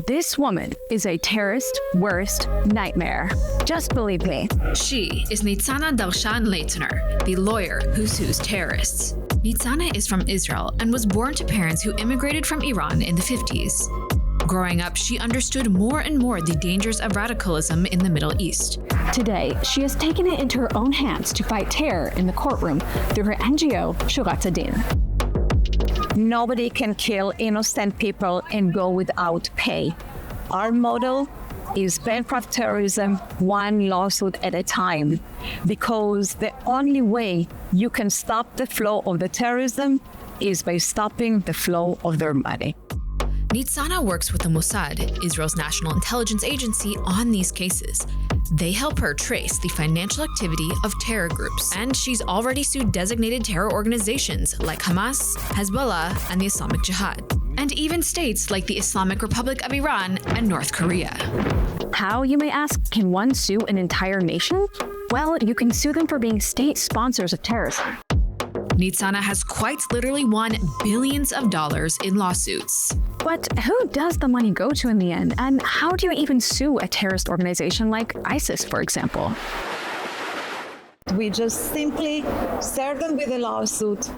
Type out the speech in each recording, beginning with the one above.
This woman is a terrorist worst nightmare. Just believe me. She is Nitsana Darshan-Leitner, the lawyer who sues terrorists. Nitsana is from Israel and was born to parents who immigrated from Iran in the 50s. Growing up, she understood more and more the dangers of radicalism in the Middle East. Today, she has taken it into her own hands to fight terror in the courtroom through her NGO, Shurat Adin. Nobody can kill innocent people and go without pay. Our motto is bankrupt terrorism, one lawsuit at a time, because the only way you can stop the flow of the terrorism is by stopping the flow of their money. Nitsana works with the Mossad, Israel's national intelligence agency, on these cases. They help her trace the financial activity of terror groups, and she's already sued designated terror organizations like Hamas, Hezbollah, and the Islamic Jihad, and even states like the Islamic Republic of Iran and North Korea. How, you may ask, can one sue an entire nation? Well, you can sue them for being state sponsors of terrorism. Nitsana has quite literally won billions of dollars in lawsuits. But who does the money go to in the end? And how do you even sue a terrorist organization like ISIS, for example? We just simply serve them with a lawsuit,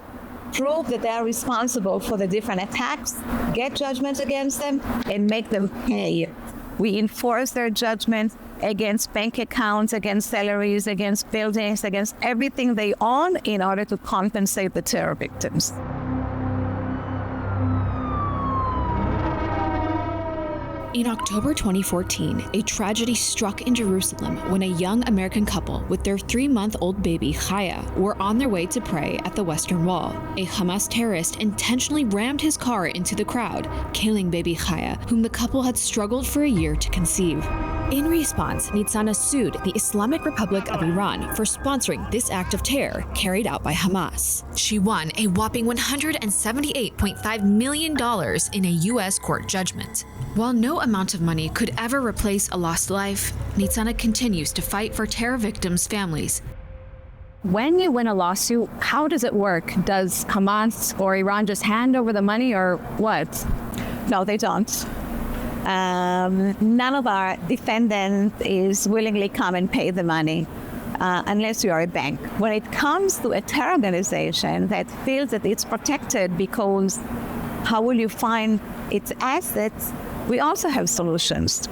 prove that they are responsible for the different attacks, get judgment against them, and make them pay. We enforce their judgment against bank accounts, against salaries, against buildings, against everything they own in order to compensate the terror victims. In October 2014, a tragedy struck in Jerusalem when a young American couple with their 3-month-old baby, Chaya, were on their way to pray at the Western Wall. A Hamas terrorist intentionally rammed his car into the crowd, killing baby Chaya, whom the couple had struggled for a year to conceive. In response, Nitsana sued the Islamic Republic of Iran for sponsoring this act of terror carried out by Hamas. She won a whopping $178.5 million in a U.S. court judgment. While no amount of money could ever replace a lost life, Nitsana continues to fight for terror victims' families. When you win a lawsuit, how does it work? Does Hamas or Iran just hand over the money, or what? No, they don't. None of our defendants is willingly come and pay the money unless you are a bank. When it comes to a terror organization that feels that it's protected because how will you find its assets, we also have solutions.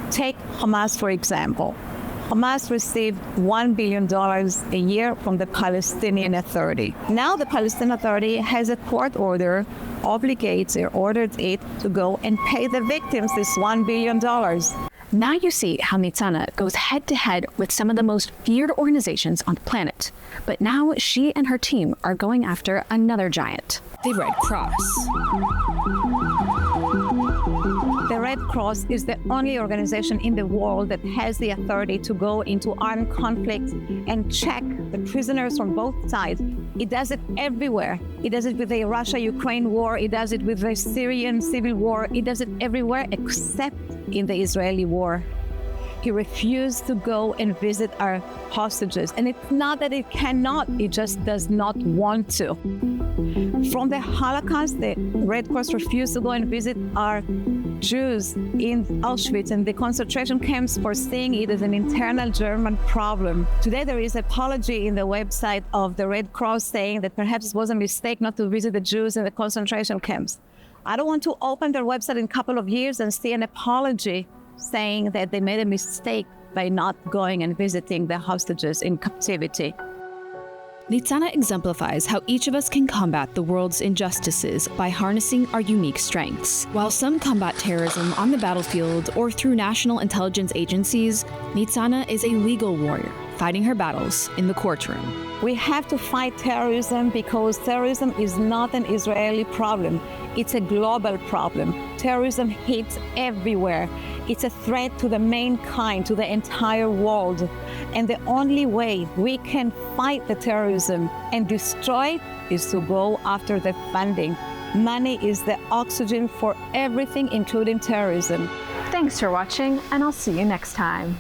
Take Hamas, for example. Hamas received $1 billion a year from the Palestinian Authority. Now the Palestinian Authority has a court order, obligates or ordered it to go and pay the victims this $1 billion. Now you see how Nitsana goes head-to-head with some of the most feared organizations on the planet. But now she and her team are going after another giant. The Red Cross. The Red Cross is the only organization in the world that has the authority to go into armed conflict and check the prisoners from both sides. It does it everywhere. It does it with the Russia-Ukraine war. It does it with the Syrian civil war. It does it everywhere except in the Israeli war. He refused to go and visit our hostages. And it's not that it cannot, it just does not want to. From the Holocaust, the Red Cross refused to go and visit our Jews in Auschwitz and the concentration camps for seeing it as an internal German problem. Today there is an apology in the website of the Red Cross saying that perhaps it was a mistake not to visit the Jews in the concentration camps. I don't want to open their website in a couple of years and see an apology saying that they made a mistake by not going and visiting the hostages in captivity. Nitsana exemplifies how each of us can combat the world's injustices by harnessing our unique strengths. While some combat terrorism on the battlefield or through national intelligence agencies, Nitsana is a legal warrior, fighting her battles in the courtroom. We have to fight terrorism because terrorism is not an Israeli problem. It's a global problem. Terrorism hits everywhere. It's a threat to the mankind, to the entire world. And the only way we can fight the terrorism and destroy it is to go after the funding. Money is the oxygen for everything, including terrorism. Thanks for watching, and I'll see you next time.